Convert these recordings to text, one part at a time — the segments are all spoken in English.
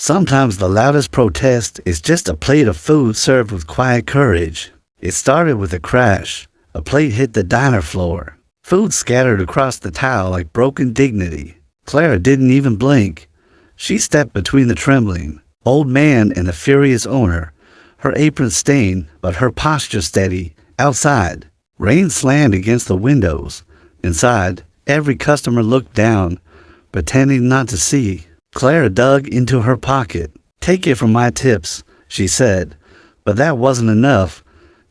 Sometimes the loudest protest is just a plate of food served with quiet courage. It started with a crash. A plate hit the diner floor. Food scattered across the tile like broken dignity. Clara didn't even blink. She stepped between the trembling old man and the furious owner, her apron stained but her posture steady. Outside, rain slammed against the windows. Inside, every customer looked down, pretending not to see. Clara dug into her pocket. "Take it from my tips," she said. But that wasn't enough.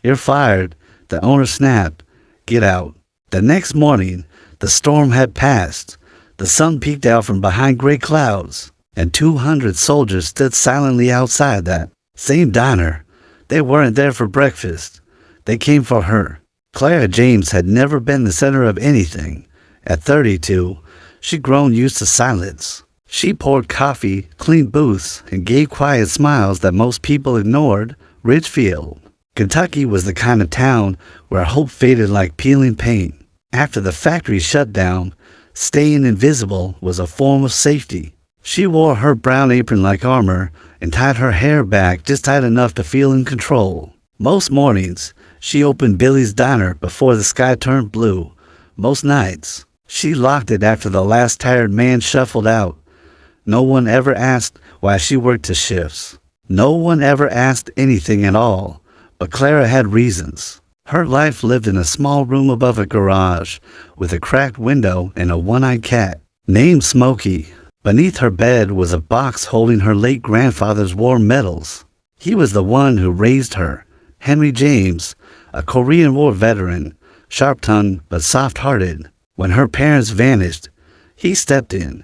"You're fired," the owner snapped. "Get out." The next morning, the storm had passed. The sun peeked out from behind gray clouds, and 200 soldiers stood silently outside that same diner. They weren't there for breakfast. They came for her. Clara James had never been the center of anything. At 32, she'd grown used to silence. She poured coffee, cleaned booths, and gave quiet smiles that most people ignored. Ridgefield, Kentucky was the kind of town where hope faded like peeling paint. After the factory shut down, staying invisible was a form of safety. She wore her brown apron like armor and tied her hair back just tight enough to feel in control. Most mornings, she opened Billy's diner before the sky turned blue. Most nights, she locked it after the last tired man shuffled out. No one ever asked why she worked the shifts. No one ever asked anything at all. But Clara had reasons. Her life lived in a small room above a garage, with a cracked window and a one-eyed cat named Smokey. Beneath her bed was a box holding her late grandfather's war medals. He was the one who raised her. Henry James, a Korean War veteran, sharp-tongued but soft-hearted. When her parents vanished, he stepped in.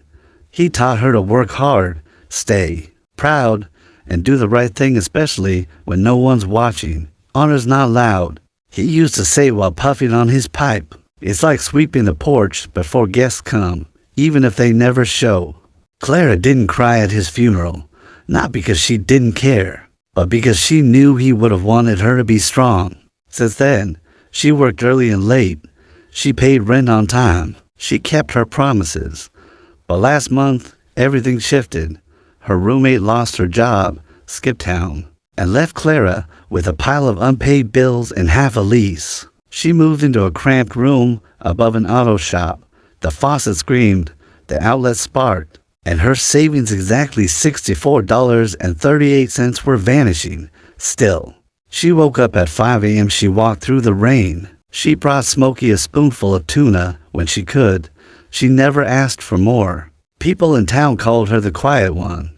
He taught her to work hard, stay proud, and do the right thing, especially when no one's watching. "Honor's not loud," he used to say while puffing on his pipe. "It's like sweeping the porch before guests come, even if they never show." Clara didn't cry at his funeral, not because she didn't care, but because she knew he would have wanted her to be strong. Since then, she worked early and late. She paid rent on time. She kept her promises. But last month, everything shifted. Her roommate lost her job, skipped town, and left Clara with a pile of unpaid bills and half a lease. She moved into a cramped room above an auto shop. The faucet screamed, the outlet sparked, and her savings, exactly $64.38, were vanishing. Still, she woke up at 5 a.m. She walked through the rain. She brought Smokey a spoonful of tuna when she could. She never asked for more. People in town called her the quiet one.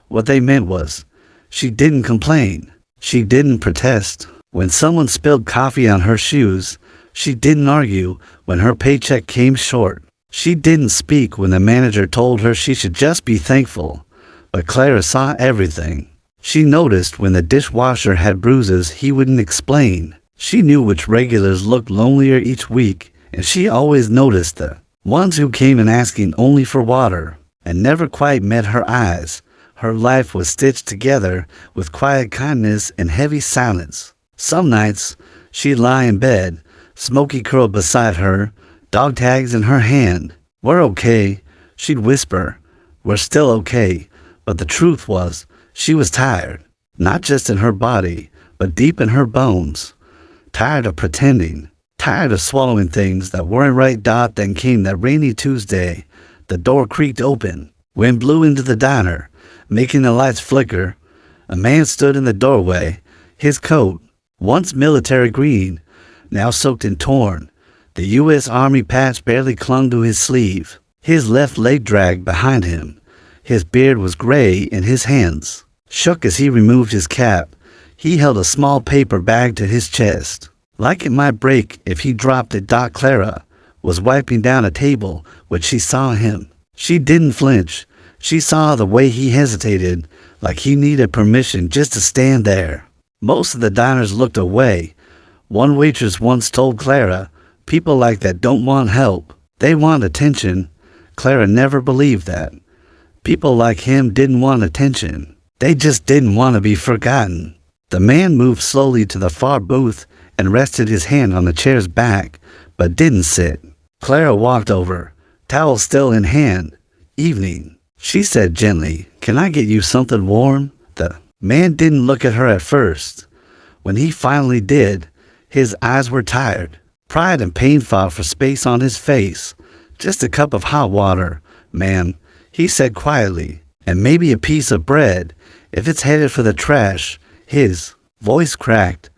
What they meant was, she didn't complain. She didn't protest. When someone spilled coffee on her shoes, she didn't argue when her paycheck came short. She didn't speak when the manager told her she should just be thankful. But Clara saw everything. She noticed when the dishwasher had bruises he wouldn't explain. She knew which regulars looked lonelier each week, and she always noticed the ones who came in asking only for water and never quite met her eyes. Her life was stitched together with quiet kindness and heavy silence. Some nights, she'd lie in bed, Smokey curled beside her, dog tags in her hand. "We're okay," she'd whisper. "We're still okay." But the truth was, she was tired, not just in her body, but deep in her bones. Tired of pretending. Tired of swallowing things that weren't right. Then came that rainy Tuesday. The door creaked open. Wind blew into the diner, making the lights flicker. A man stood in the doorway. His coat, once military green, now soaked and torn. The U.S. Army patch barely clung to his sleeve. His left leg dragged behind him. His beard was gray and his hands shook as he removed his cap. He held a small paper bag to his chest, like it might break if he dropped it. Clara was wiping down a table when she saw him. She didn't flinch. She saw the way he hesitated, like he needed permission just to stand there. Most of the diners looked away. One waitress once told Clara, "People like that don't want help. They want attention." Clara never believed that. People like him didn't want attention. They just didn't want to be forgotten. The man moved slowly to the far booth and rested his hand on the chair's back, but didn't sit. Clara walked over, towel still in hand. "Evening," she said gently. Can I get you something warm? The man didn't look at her at first. When he finally did, his eyes were tired. Pride and pain fought for space on his face. Just a cup of hot water, ma'am, he said quietly, and maybe a piece of bread, if it's headed for the trash. His voice cracked,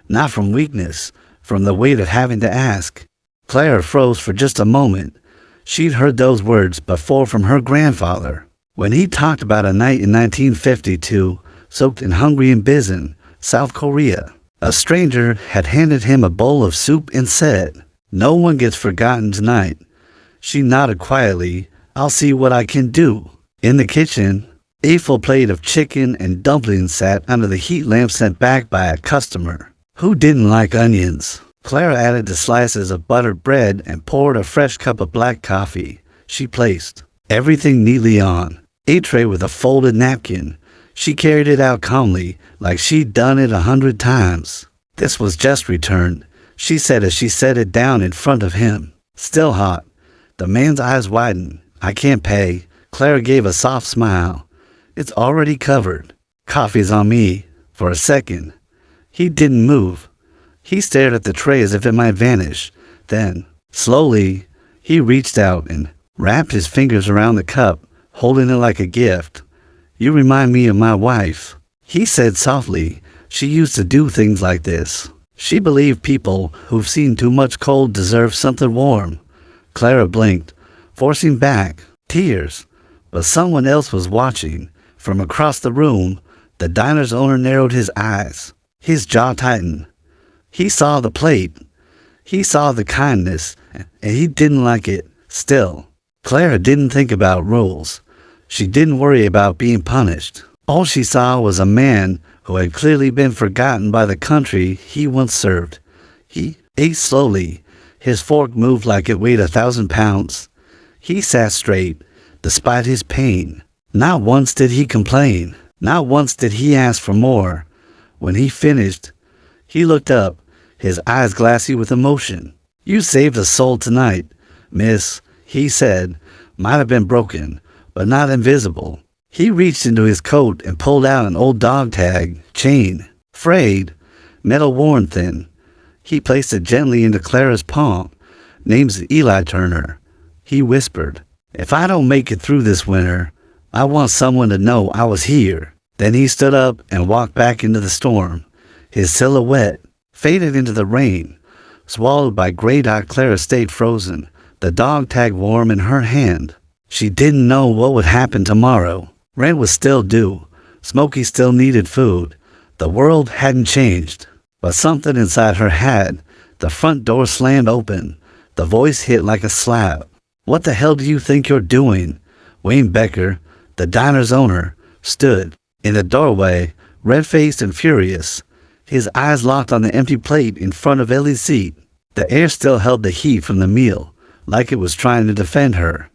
not from weakness, from the weight of having to ask. Clara froze for just a moment. She'd heard those words before from her grandfather, when he talked about a night in 1952, soaked in Hungarian Bison, South Korea. A stranger had handed him a bowl of soup and said, "No one gets forgotten tonight." She nodded quietly. "I'll see what I can do." In the kitchen, a full plate of chicken and dumplings sat under the heat lamp sent back by a customer. Who didn't like onions? Clara added the slices of buttered bread and poured a fresh cup of black coffee. She placed everything neatly on a tray with a folded napkin. She carried it out calmly, like she'd done it 100 times. "This was just returned," she said as she set it down in front of him. "Still hot." The man's eyes widened. "I can't pay." Clara gave a soft smile. "It's already covered." "Coffee's on me." For a second, he didn't move. He stared at the tray as if it might vanish. Then, slowly, he reached out and wrapped his fingers around the cup, holding it like a gift. "You remind me of my wife," he said softly. "She used to do things like this. She believed people who've seen too much cold deserve something warm." Clara blinked, forcing back tears. But someone else was watching. From across the room, the diner's owner narrowed his eyes. His jaw tightened. He saw the plate. He saw the kindness, and he didn't like it. Still, Clara didn't think about rules. She didn't worry about being punished. All she saw was a man who had clearly been forgotten by the country he once served. He ate slowly. His fork moved like it weighed 1,000 pounds. He sat straight, despite his pain. Not once did he complain. Not once did he ask for more. When he finished, he looked up, his eyes glassy with emotion. "You saved a soul tonight, miss," he said. "Might have been broken, but not invisible." He reached into his coat and pulled out an old dog tag, chain, frayed, metal worn thin. He placed it gently into Clara's palm. "Name's Eli Turner," he whispered. "If I don't make it through this winter, I want someone to know I was here." Then he stood up and walked back into the storm. His silhouette faded into the rain, swallowed by gray dot. Clara stayed frozen, the dog tag warm in her hand. She didn't know what would happen tomorrow. Rent was still due. Smokey still needed food. The world hadn't changed, but something inside her had. The front door slammed open. The voice hit like a slap. "What the hell do you think you're doing?" Wayne Becker, the diner's owner, stood in the doorway, red-faced and furious. His eyes locked on the empty plate in front of Ellie's seat. The air still held the heat from the meal, like it was trying to defend her.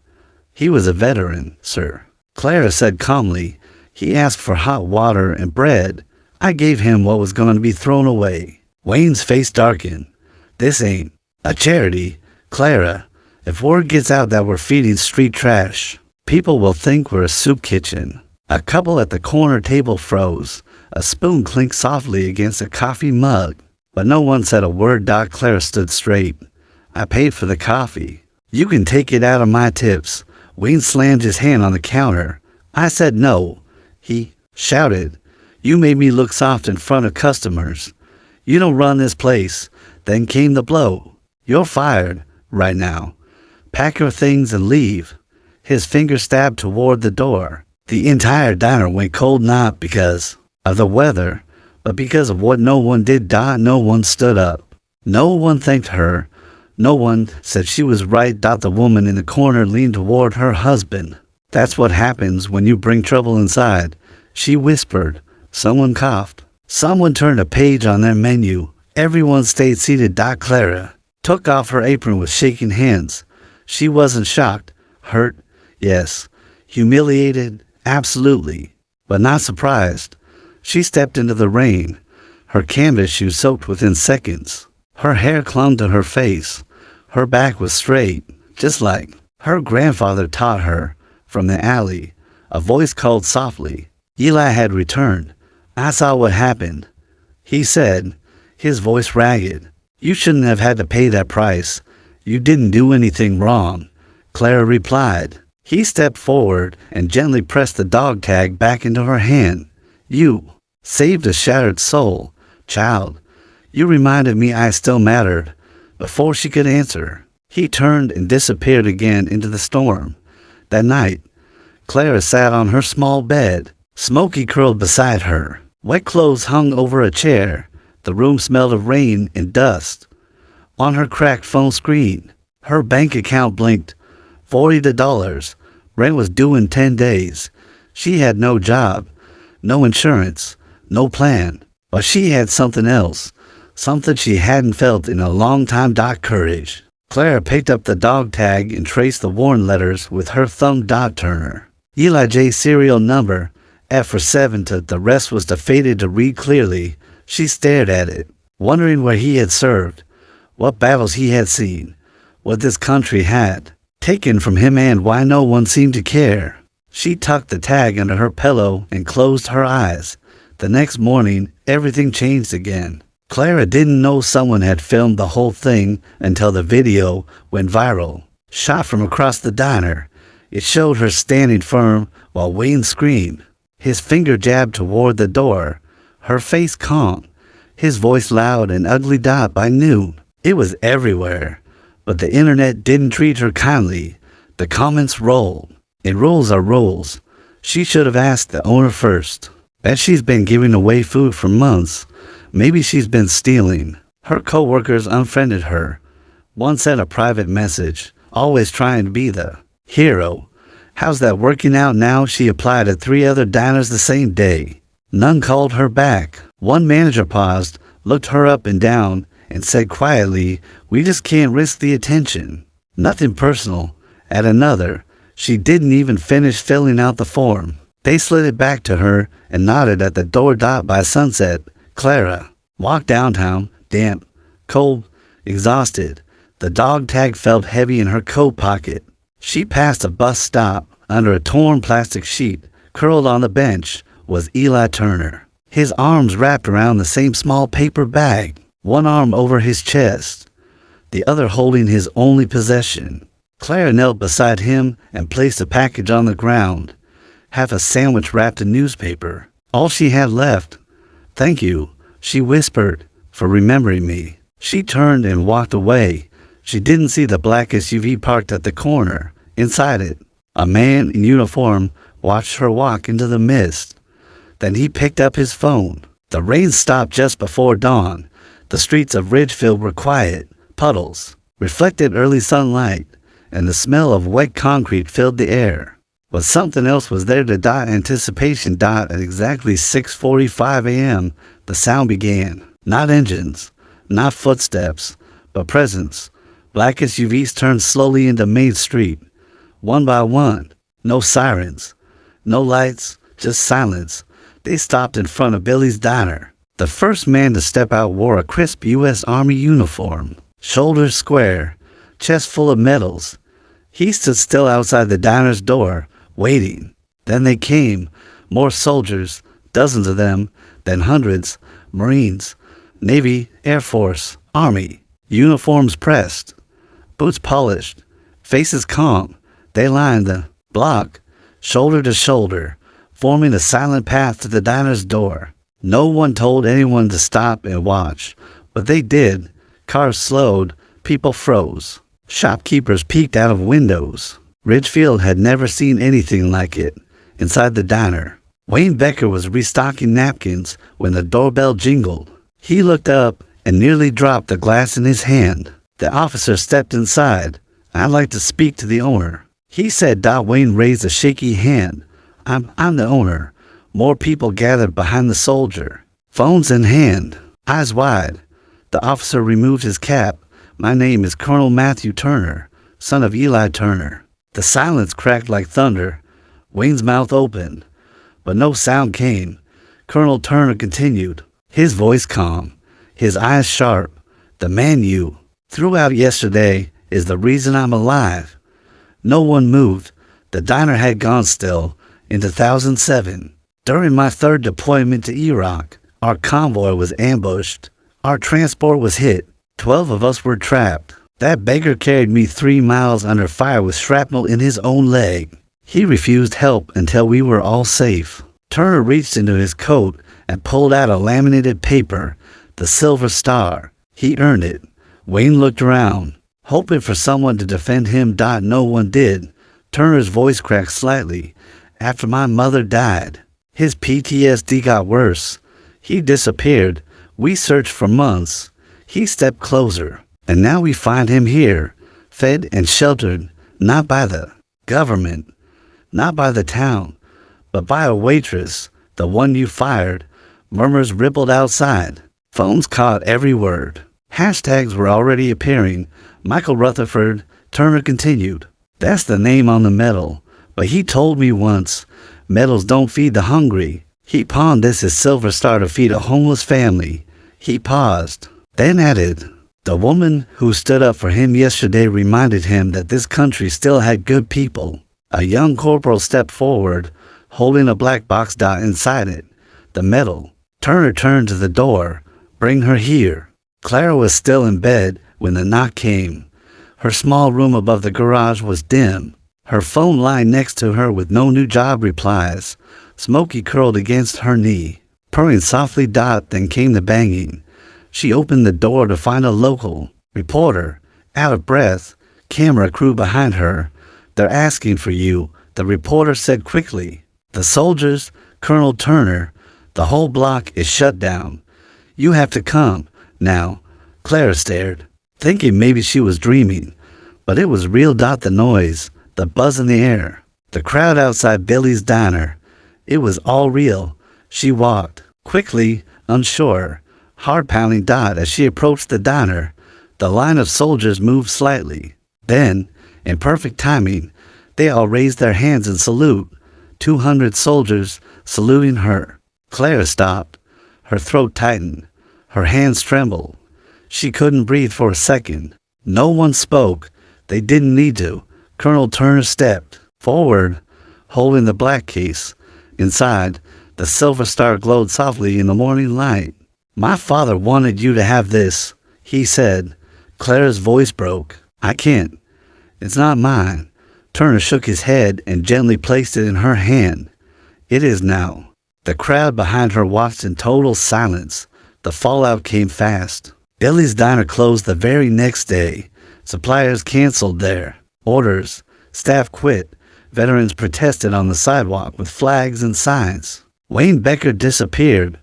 "He was a veteran, sir," Clara said calmly. "He asked for hot water and bread. I gave him what was going to be thrown away." Wayne's face darkened. "This ain't a charity, Clara. If word gets out that we're feeding street trash, people will think we're a soup kitchen." A couple at the corner table froze. A spoon clinked softly against a coffee mug, but no one said a word. Clara stood straight. "I paid for the coffee. You can take it out of my tips." Wayne slammed his hand on the counter. "I said no," he shouted. "You made me look soft in front of customers. You don't run this place." Then came the blow. "You're fired right now. Pack your things and leave." His finger stabbed toward the door. The entire diner went cold, not because of the weather, but because of what no one did. No one stood up. No one thanked her. No one said she was right. The woman in the corner leaned toward her husband. "That's what happens when you bring trouble inside," she whispered. Someone coughed. Someone turned a page on their menu. Everyone stayed seated. Clara took off her apron with shaking hands. She wasn't shocked. Hurt, yes. Humiliated, absolutely. But not surprised. She stepped into the rain, her canvas shoes soaked within seconds. Her hair clung to her face. Her back was straight, just like her grandfather taught her, from the alley. A voice called softly. Eli had returned. "I saw what happened," he said, his voice ragged. "You shouldn't have had to pay that price. You didn't do anything wrong," Clara replied. He stepped forward and gently pressed the dog tag back into her hand. "You saved a shattered soul, child. You reminded me I still mattered." Before she could answer, he turned and disappeared again into the storm. That night, Clara sat on her small bed, Smokey curled beside her. Wet clothes hung over a chair. The room smelled of rain and dust. On her cracked phone screen, her bank account blinked. $40. Rent was due in 10 days. She had no job, no insurance, no plan. But she had something else, something she hadn't felt in a long time. Courage. Clara picked up the dog tag and traced the warn letters with her thumb. Turner. Eli J. serial number, F for 7. The rest was too faded to read clearly. She stared at it, wondering where he had served, what battles he had seen, what this country had taken from him, and why no one seemed to care. She tucked the tag under her pillow and closed her eyes. The next morning, everything changed again. Clara didn't know someone had filmed the whole thing until the video went viral. Shot from across the diner, it showed her standing firm while Wayne screamed. His finger jabbed toward the door, her face calm, his voice loud and ugly. By noon, it was everywhere. But the internet didn't treat her kindly. The comments rolled. And rules are rules. She should have asked the owner first. Bet she's been giving away food for months. Maybe she's been stealing. Her co-workers unfriended her. One sent a private message, always trying to be the hero. How's that working out now? She applied at 3 other diners the same day. None called her back. One manager paused, looked her up and down, and said quietly, "We just can't risk the attention." Nothing personal. At another, she didn't even finish filling out the form. They slid it back to her and nodded at the door. By sunset, Clara walked downtown, damp, cold, exhausted. The dog tag felt heavy in her coat pocket. She passed a bus stop. Under a torn plastic sheet, curled on the bench, was Eli Turner. His arms wrapped around the same small paper bag. One arm over his chest, the other holding his only possession. Clara knelt beside him and placed a package on the ground, half a sandwich wrapped in newspaper. All she had left. "Thank you," she whispered, "for remembering me." She turned and walked away. She didn't see the black SUV parked at the corner. Inside it, a man in uniform watched her walk into the mist. Then he picked up his phone. The rain stopped just before dawn. The streets of Ridgefield were quiet. Puddles reflected early sunlight, and the smell of wet concrete filled the air. But something else was there. Anticipation. At exactly 6:45 a.m., the sound began. Not engines, not footsteps, but presence. Black SUVs turned slowly into Main Street, one by one. No sirens, no lights, just silence. They stopped in front of Billy's Diner. The first man to step out wore a crisp U.S. Army uniform, shoulders square, chest full of medals. He stood still outside the diner's door, waiting. Then they came, more soldiers, dozens of them, then hundreds, Marines, Navy, Air Force, Army, uniforms pressed, boots polished, faces calm. They lined the block, shoulder to shoulder, forming a silent path to the diner's door. No one told anyone to stop and watch, but they did. Cars slowed, people froze. Shopkeepers peeked out of windows. Ridgefield had never seen anything like it. Inside the diner, Wayne Becker was restocking napkins when the doorbell jingled. He looked up and nearly dropped the glass in his hand. The officer stepped inside. "I'd like to speak to the owner," he said. Wayne raised a shaky hand. I'm the owner." More people gathered behind the soldier, phones in hand, eyes wide. The officer removed his cap. "My name is Colonel Matthew Turner, son of Eli Turner." The silence cracked like thunder. Wayne's mouth opened, but no sound came. Colonel Turner continued, his voice calm, his eyes sharp. "The man you threw out yesterday is the reason I'm alive." No one moved. The diner had gone still, In 2007, during my third deployment to Iraq, our convoy was ambushed. Our transport was hit. 12 of us were trapped. That beggar carried me 3 miles under fire with shrapnel in his own leg. He refused help until we were all safe. Turner reached into his coat and pulled out a laminated paper, the Silver Star. He earned it. Wayne looked around, hoping for someone to defend him. No one did. Turner's voice cracked slightly. After my mother died, his PTSD got worse. He disappeared. We searched for months. He stepped closer, and now we find him here, fed and sheltered, not by the government, not by the town, but by a waitress, the one you fired. Murmurs rippled outside. Phones caught every word. Hashtags were already appearing. Michael Rutherford, Turner continued. That's the name on the medal. But he told me once, medals don't feed the hungry. He pawned this as Silver Star to feed a homeless family. He paused, then added, the woman who stood up for him yesterday reminded him that this country still had good people. A young corporal stepped forward, holding a black box. Inside it, the medal. Turner turned to the door. Bring her here. Clara was still in bed when the knock came. Her small room above the garage was dim. Her phone lying next to her with no new job replies. Smokey curled against her knee, purring softly. Then came the banging. She opened the door to find a local reporter, out of breath, camera crew behind her. They're asking for you, the reporter said quickly. The soldiers, Colonel Turner, the whole block is shut down. You have to come, now. Clara stared, thinking maybe she was dreaming, but it was real. The noise, the buzz in the air, the crowd outside Billy's diner. It was all real. She walked, quickly, unsure, heart pounding. As she approached the diner, the line of soldiers moved slightly. Then, in perfect timing, they all raised their hands in salute. 200 soldiers saluting her. Clara stopped. Her throat tightened. Her hands trembled. She couldn't breathe for a second. No one spoke. They didn't need to. Colonel Turner stepped forward, holding the black case. Inside, the Silver Star glowed softly in the morning light. My father wanted you to have this, he said. Clara's voice broke. I can't. It's not mine. Turner shook his head and gently placed it in her hand. It is now. The crowd behind her watched in total silence. The fallout came fast. Billy's diner closed the very next day. Suppliers canceled their orders. Staff quit. Veterans protested on the sidewalk with flags and signs. Wayne Becker disappeared.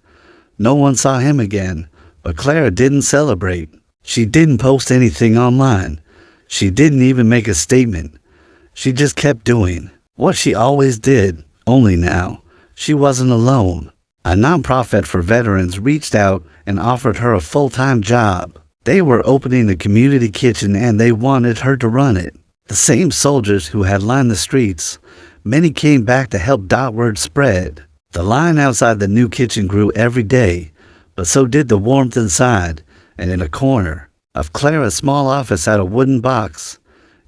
No one saw him again, but Clara didn't celebrate. She didn't post anything online. She didn't even make a statement. She just kept doing what she always did, only now she wasn't alone. A nonprofit for veterans reached out and offered her a full-time job. They were opening a community kitchen and they wanted her to run it. The same soldiers who had lined the streets, many came back to help. Word spread. The line outside the new kitchen grew every day, but so did the warmth inside, and in a corner of Clara's small office had a wooden box.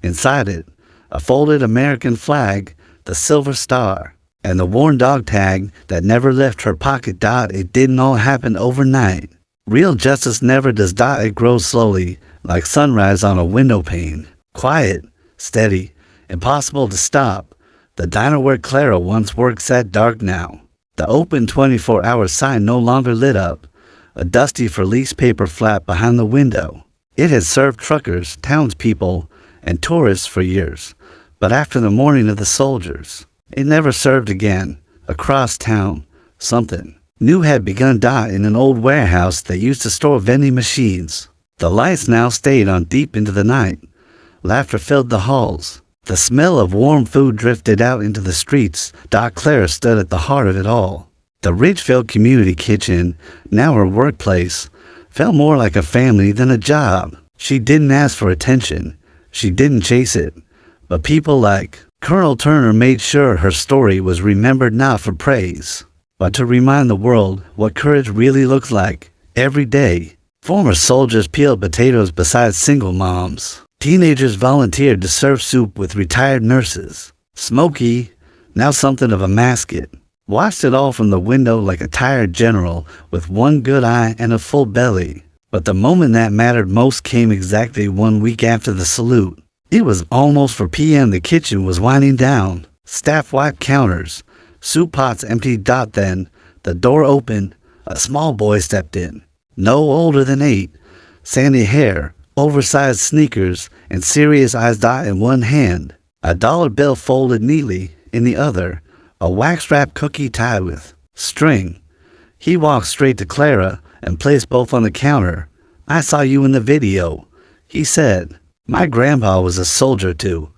Inside it, a folded American flag, the Silver Star, and the worn dog tag that never left her pocket. It didn't all happen overnight. Real justice never does. It grows slowly, like sunrise on a window pane. Quiet, steady, impossible to stop. The diner where Clara once worked sat dark now. The open 24-hour sign no longer lit up. A dusty for-lease paper flap behind the window. It had served truckers, townspeople, and tourists for years. But after the morning of the soldiers, it never served again. Across town, something new had begun. In an old warehouse that used to store vending machines. The lights now stayed on deep into the night. Laughter filled the halls. The smell of warm food drifted out into the streets. Clara stood at the heart of it all. The Ridgefield Community Kitchen, now her workplace, felt more like a family than a job. She didn't ask for attention. She didn't chase it. But people like Colonel Turner made sure her story was remembered, not for praise, but to remind the world what courage really looks like every day. Former soldiers peeled potatoes beside single moms. Teenagers volunteered to serve soup with retired nurses. Smokey, now something of a mascot. Watched it all from the window like a tired general with one good eye and a full belly. But the moment that mattered most came exactly 1 week after the salute. It was almost 4 p.m. The kitchen was winding down. Staff wiped counters. Soup pots emptied. Then, the door opened. A small boy stepped in. No older than 8. Sandy hair, oversized sneakers, and serious eyes. In one hand, a dollar bill folded neatly. In the other, a wax-wrapped cookie tied with string. He walked straight to Clara and placed both on the counter. "I saw you in the video," he said. "My grandpa was a soldier too.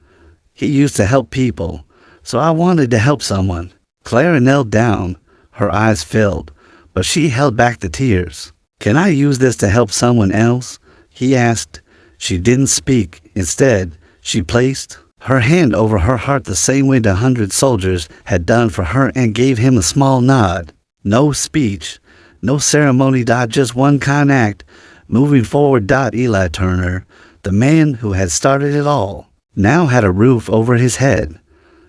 He used to help people, so I wanted to help someone." Clara knelt down. Her eyes filled, but she held back the tears. "Can I use this to help someone else?" he asked. She didn't speak. Instead, she placed her hand over her heart the same way the 100 soldiers had done for her and gave him a small nod. No speech, no ceremony. Just one kind act, moving forward. Eli Turner, the man who had started it all, now had a roof over his head.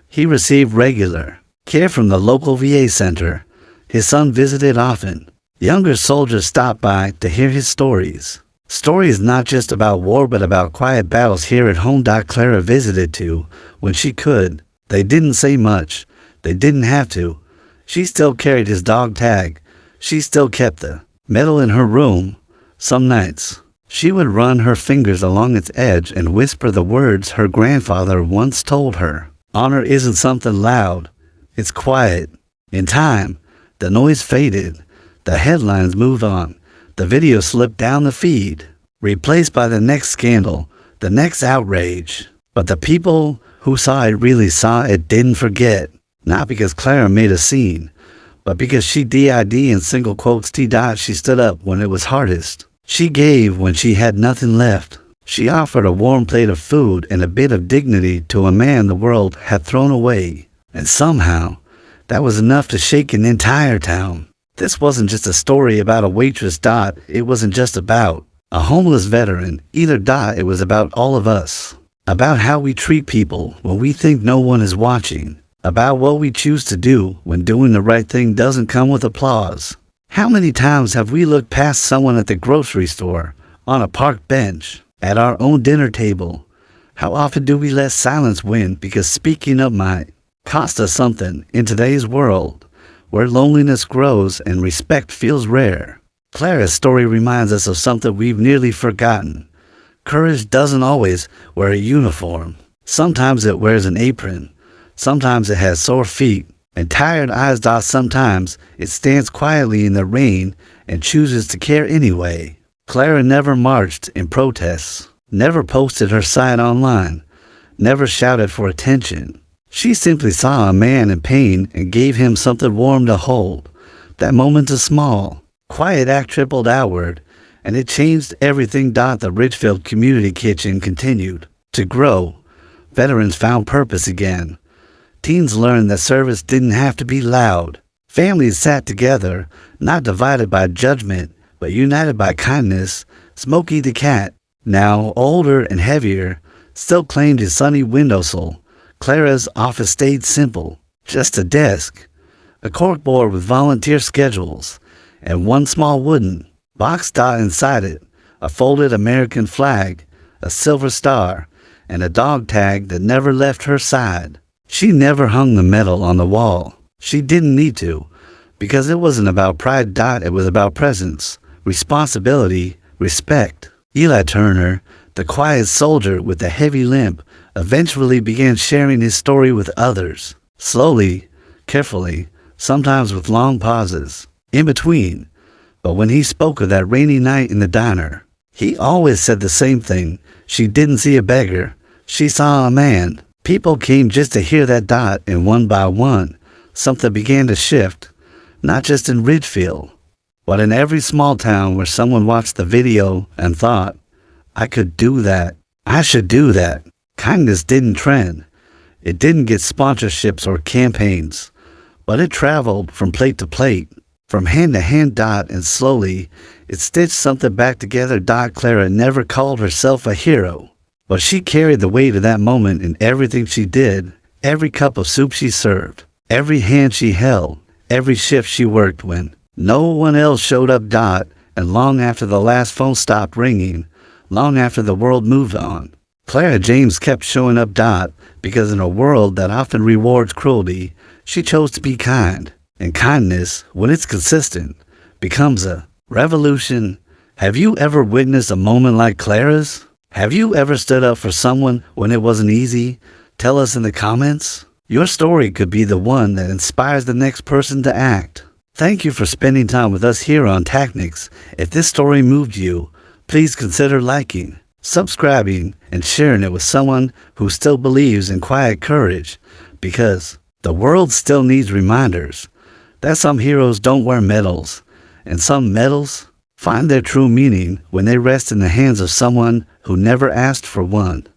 He received regular care from the local VA center. His son visited often. Younger soldiers stopped by to hear his stories. Stories not just about war but about quiet battles here at home. Clara visited too, when she could. They didn't say much. They didn't have to. She still carried his dog Tag. She still kept the medal in her room. Some nights, she would run her fingers along its edge and whisper the words her grandfather once told her. Honor isn't something loud. It's quiet. In time, the noise faded. The headlines moved on. The video slipped down the feed, replaced by the next scandal, the next outrage. But the people who saw it really saw it, didn't forget. Not because Clara made a scene, but because she did in single quotes T. She stood up when it was hardest. She gave when she had nothing left. She offered a warm plate of food and a bit of dignity to a man the world had thrown away. And somehow, that was enough to shake an entire town. This wasn't just a story about a waitress. It wasn't just about a homeless veteran either. It was about all of us. About how we treat people when we think no one is watching. About what we choose to do when doing the right thing doesn't come with applause. How many times have we looked past someone at the grocery store, on a park bench, at our own dinner table? How often do we let silence win because speaking up might cost us something in today's world, where loneliness grows and respect feels rare? Clara's story reminds us of something we've nearly forgotten. Courage doesn't always wear a uniform. Sometimes it wears an apron. Sometimes it has sore feet and tired eyes. Sometimes it stands quietly in the rain and chooses to care anyway. Clara never marched in protests, never posted her side online, never shouted for attention. She simply saw a man in pain and gave him something warm to hold. That moment, a small, quiet act trickled outward, and it changed everything. The Ridgefield Community Kitchen continued to grow. Veterans found purpose again. Teens learned that service didn't have to be loud. Families sat together, not divided by judgment, but united by kindness. Smokey the cat, now older and heavier, still claimed his sunny windowsill. Clara's office stayed simple. Just a desk, a corkboard with volunteer schedules, and one small wooden box. Inside it, a folded American flag, a silver star, and a dog tag that never left her side. She never hung the medal on the wall. She didn't need to, because it wasn't about pride. It was about presence, responsibility, respect. Eli Turner, the quiet soldier with the heavy limp, eventually began sharing his story with others. Slowly, carefully, sometimes with long pauses in between. But when he spoke of that rainy night in the diner, he always said the same thing. She didn't see a beggar. She saw a man. People came just to hear that. And one by one, something began to shift. Not just in Ridgefield, but in every small town where someone watched the video and thought, I could do that. I should do that. Kindness didn't trend. It didn't get sponsorships or campaigns, but it traveled from plate to plate, from hand to hand. And slowly, it stitched something back together. Clara never called herself a hero, but she carried the weight of that moment in everything she did. Every cup of soup she served, every hand she held, every shift she worked when no one else showed up. And long after the last phone stopped ringing, long after the world moved on, Clara James kept showing up. Because in a world that often rewards cruelty, she chose to be kind. And kindness, when it's consistent, becomes a revolution. Have you ever witnessed a moment like Clara's? Have you ever stood up for someone when it wasn't easy? Tell us in the comments. Your story could be the one that inspires the next person to act. Thank you for spending time with us here on Taqnix. If this story moved you, please consider liking, subscribing, and sharing it with someone who still believes in quiet courage, because the world still needs reminders that some heroes don't wear medals, and some medals find their true meaning when they rest in the hands of someone who never asked for one.